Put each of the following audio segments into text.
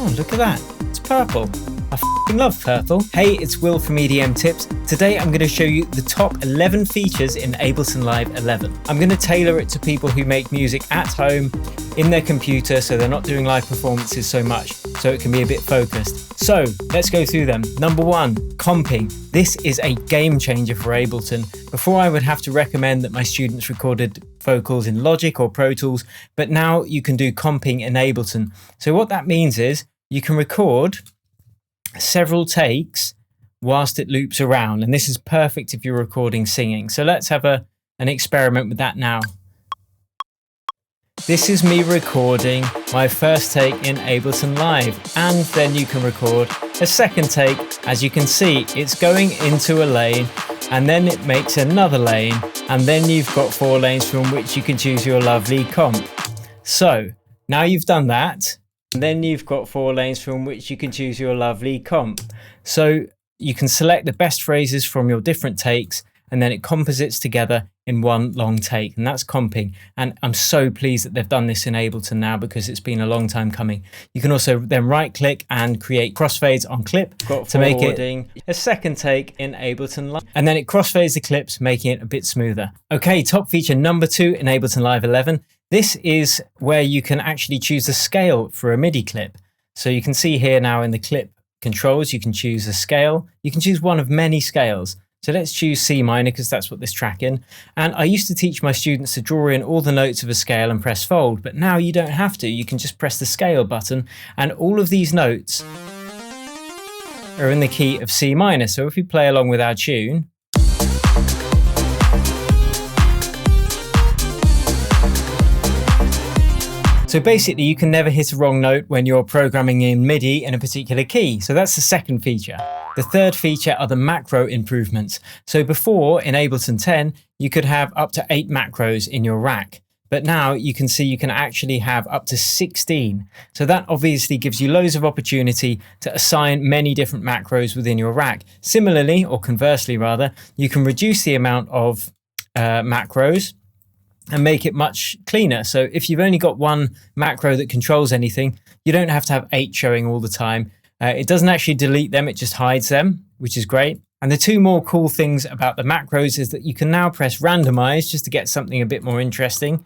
Oh, look at that. It's purple. I f***ing love purple. Hey, it's Will from EDM Tips. Today I'm going to show you the top 11 features in Ableton Live 11. I'm going to tailor it to people who make music at home in their computer, so they're not doing live performances so much, so it can be a bit focused. So let's go through them. Number 1, comping. This is a game changer for Ableton. Before I would have to recommend that my students recorded vocals in Logic or Pro Tools, but now you can do comping in Ableton. So what that means is you can record several takes whilst it loops around, and this is perfect if you're recording singing. So let's have an experiment with that now. This is me recording my first take in Ableton Live, and then you can record a second take. As you can see, it's going into a lane, and then it makes another lane, and then you've got 4 lanes from which you can choose your lovely comp. So now you've done that, and then you've got 4 lanes from which you can choose your lovely comp. So you can select the best phrases from your different takes, and then it composites together in one long take, and that's comping. And I'm so pleased that they've done this in Ableton now, because it's been a long time coming. You can also then right click and create crossfades on clip to make it a second take in Ableton Live, and then it crossfades the clips, making it a bit smoother. Okay, top feature number 2 in Ableton Live 11. This is where you can actually choose the scale for a MIDI clip. So you can see here now in the clip controls, you can choose a scale. You can choose one of many scales. So let's choose C minor, because that's what this track in. And I used to teach my students to draw in all the notes of a scale and press fold, but now you don't have to. You can just press the scale button, and all of these notes are in the key of C minor. So if we play along with our tune, so basically you can never hit a wrong note when you're programming in MIDI in a particular key. So that's the second feature. The third feature are the macro improvements. So before, in Ableton 10, you could have up to 8 macros in your rack. But now you can see you can actually have up to 16. So that obviously gives you loads of opportunity to assign many different macros within your rack. Similarly, or conversely rather, you can reduce the amount of macros and make it much cleaner. So if you've only got 1 macro that controls anything, you don't have to have 8 showing all the time. It doesn't actually delete them, it just hides them, which is great. And the 2 more cool things about the macros is that you can now press randomize just to get something a bit more interesting,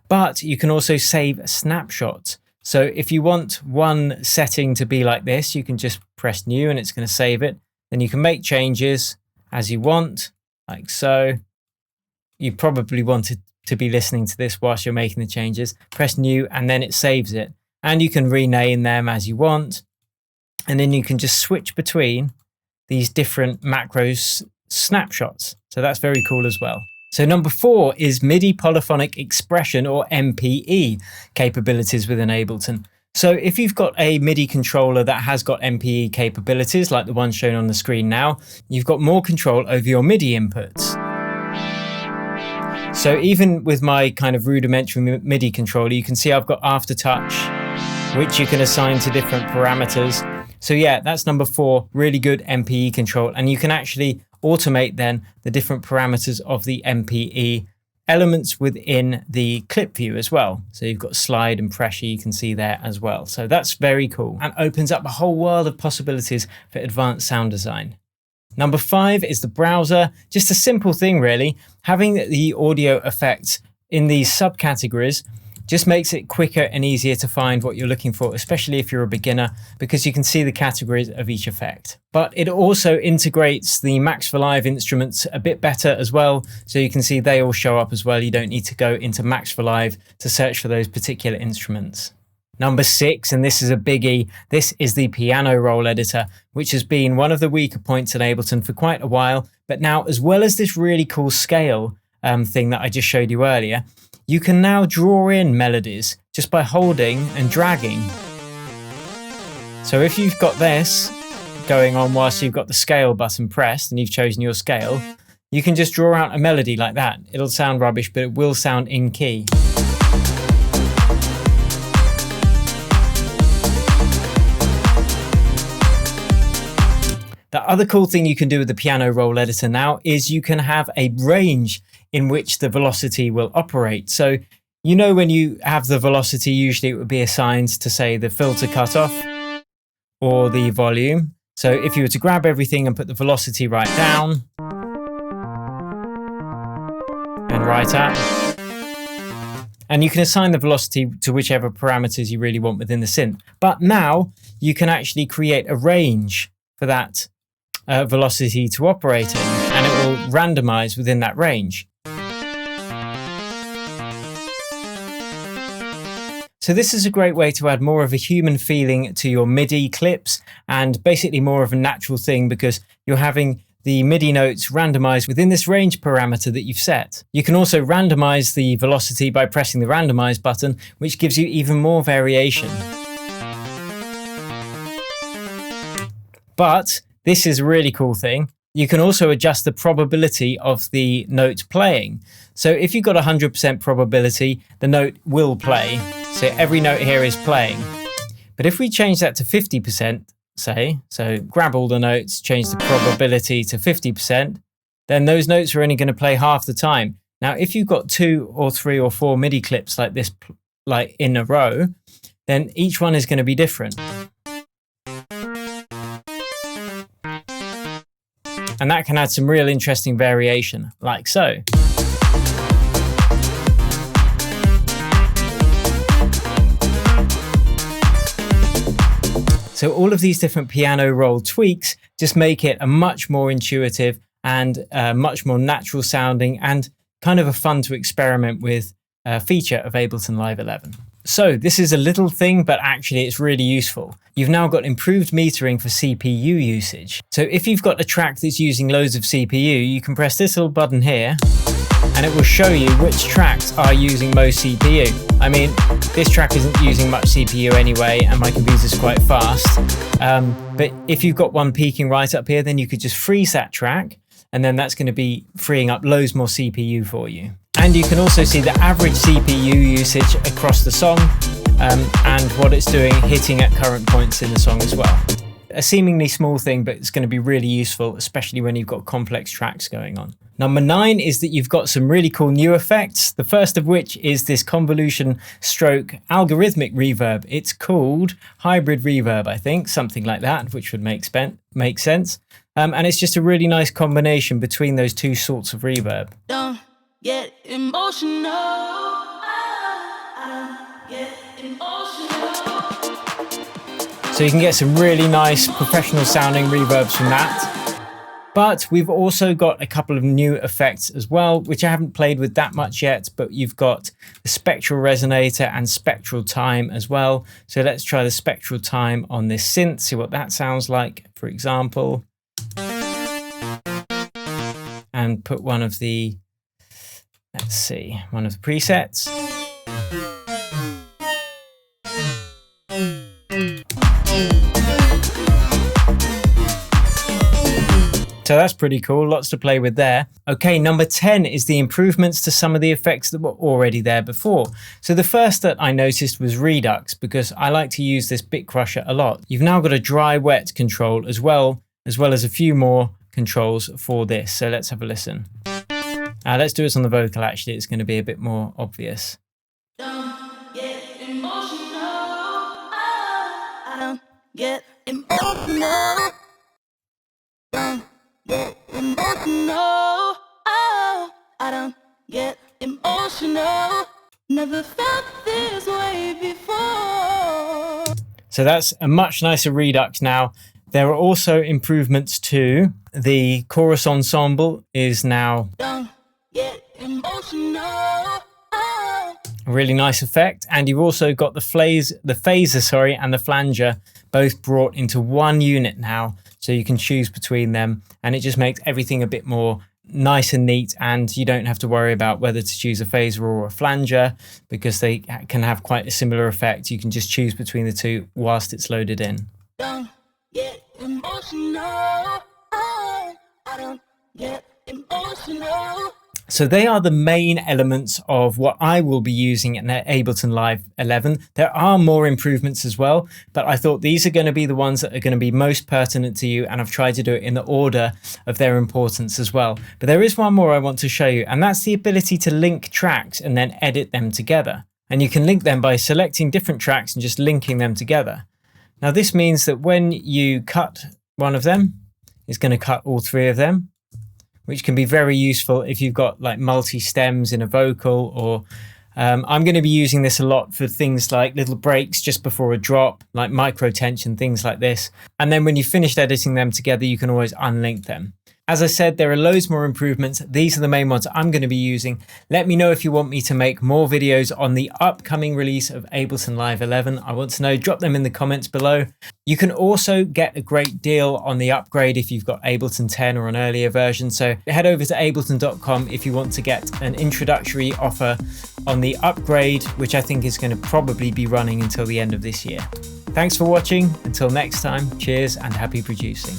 but you can also save snapshots. So if you want one setting to be like this, you can just press new and it's going to save it. Then you can make changes as you want, like so. You probably wanted to be listening to this whilst you're making the changes. Press new and then it saves it. And you can rename them as you want. And then you can just switch between these different macros snapshots. So that's very cool as well. So number 4 is MIDI polyphonic expression, or MPE, capabilities within Ableton. So if you've got a MIDI controller that has got MPE capabilities, like the one shown on the screen now, you've got more control over your MIDI inputs. So even with my kind of rudimentary MIDI controller, you can see I've got aftertouch, which you can assign to different parameters. So yeah, that's number 4, really good MPE control. And you can actually automate then the different parameters of the MPE elements within the clip view as well. So you've got slide and pressure, you can see there as well. So that's very cool and opens up a whole world of possibilities for advanced sound design. Number 5 is the browser. Just a simple thing really. Having the audio effects in these subcategories just makes it quicker and easier to find what you're looking for, especially if you're a beginner, because you can see the categories of each effect. But it also integrates the Max for Live instruments a bit better as well, so you can see they all show up as well. You don't need to go into Max for Live to search for those particular instruments. Number 6, and this is a biggie, this is the piano roll editor, which has been one of the weaker points in Ableton for quite a while. But now, as well as this really cool scale thing that I just showed you earlier, you can now draw in melodies just by holding and dragging. So if you've got this going on whilst you've got the scale button pressed and you've chosen your scale, you can just draw out a melody like that. It'll sound rubbish, but it will sound in key. The other cool thing you can do with the piano roll editor now is you can have a range in which the velocity will operate. So, you know, when you have the velocity, usually it would be assigned to, say, the filter cutoff. or the volume. So if you were to grab everything and put the velocity right down and right up, and you can assign the velocity to whichever parameters you really want within the synth. But now you can actually create a range for that velocity to operate in, and it will randomize within that range. So this is a great way to add more of a human feeling to your MIDI clips, and basically more of a natural thing, because you're having the MIDI notes randomized within this range parameter that you've set. You can also randomize the velocity by pressing the randomize button, which gives you even more variation. But this is a really cool thing. You can also adjust the probability of the note playing. So if you've got 100% probability, the note will play. So every note here is playing. But if we change that to 50%, say, so grab all the notes, change the probability to 50%, then those notes are only going to play half the time. Now, if you've got 2 or 3 or 4 MIDI clips like this, like in a row, then each one is going to be different. And that can add some real interesting variation, like so. So all of these different piano roll tweaks just make it a much more intuitive and much more natural sounding, and kind of a fun to experiment with feature of Ableton Live 11. So this is a little thing, but actually it's really useful. You've now got improved metering for CPU usage. So if you've got a track that's using loads of CPU, you can press this little button here, and it will show you which tracks are using most CPU. I mean, this track isn't using much CPU anyway, and my computer's quite fast. But if you've got one peaking right up here, then you could just freeze that track, and then that's going to be freeing up loads more CPU for you. And you can also see the average CPU usage across the song, and what it's doing hitting at current points in the song as well. A seemingly small thing, but it's going to be really useful, especially when you've got complex tracks going on. Number 9 is that you've got some really cool new effects. The first of which is this convolution stroke algorithmic reverb. It's called hybrid reverb, I think, something like that, which would make sense. And it's just a really nice combination between those two sorts of reverb. Don't get emotional. Get emotional. So you can get some really nice professional sounding reverbs from that. But we've also got a couple of new effects as well, which I haven't played with that much yet, but you've got the spectral resonator and spectral time as well. So let's try the spectral time on this synth, see what that sounds like, for example. And put one of the, let's see, one of the presets. So that's pretty cool, lots to play with there. Okay, number 10 is the improvements to some of the effects that were already there before. So the first that I noticed was Redux, because I like to use this bit crusher a lot. You've now got a dry wet control as well as a few more controls for this. So let's have a listen. Let's do it on the vocal actually, it's going to be a bit more obvious. Don't get emotional. I don't get emotional. Don't get emotional. Oh, I don't get emotional. Never felt this way before. So that's a much nicer Redux now. There are also improvements to the chorus ensemble is now Don't get emotional. Oh. a really nice effect. And you've also got the phaser, and the flanger both brought into one unit now. So you can choose between them, and it just makes everything a bit more nice and neat, and you don't have to worry about whether to choose a phaser or a flanger, because they can have quite a similar effect. You can just choose between the two whilst it's loaded in. Don't get emotional. Oh, I don't get emotional. So they are the main elements of what I will be using in Ableton Live 11. There are more improvements as well, but I thought these are going to be the ones that are going to be most pertinent to you, and I've tried to do it in the order of their importance as well. But there is one more I want to show you, and that's the ability to link tracks and then edit them together. And you can link them by selecting different tracks and just linking them together. Now this means that when you cut one of them, it's going to cut all three of them, which can be very useful if you've got like multi-stems in a vocal, or I'm going to be using this a lot for things like little breaks just before a drop, like micro tension, things like this. And then when you've finished editing them together, you can always unlink them. As I said, there are loads more improvements. These are the main ones I'm going to be using. Let me know if you want me to make more videos on the upcoming release of Ableton Live 11. I want to know, drop them in the comments below. You can also get a great deal on the upgrade if you've got Ableton 10 or an earlier version. So head over to ableton.com if you want to get an introductory offer on the upgrade, which I think is going to probably be running until the end of this year. Thanks for watching. Until next time, cheers and happy producing.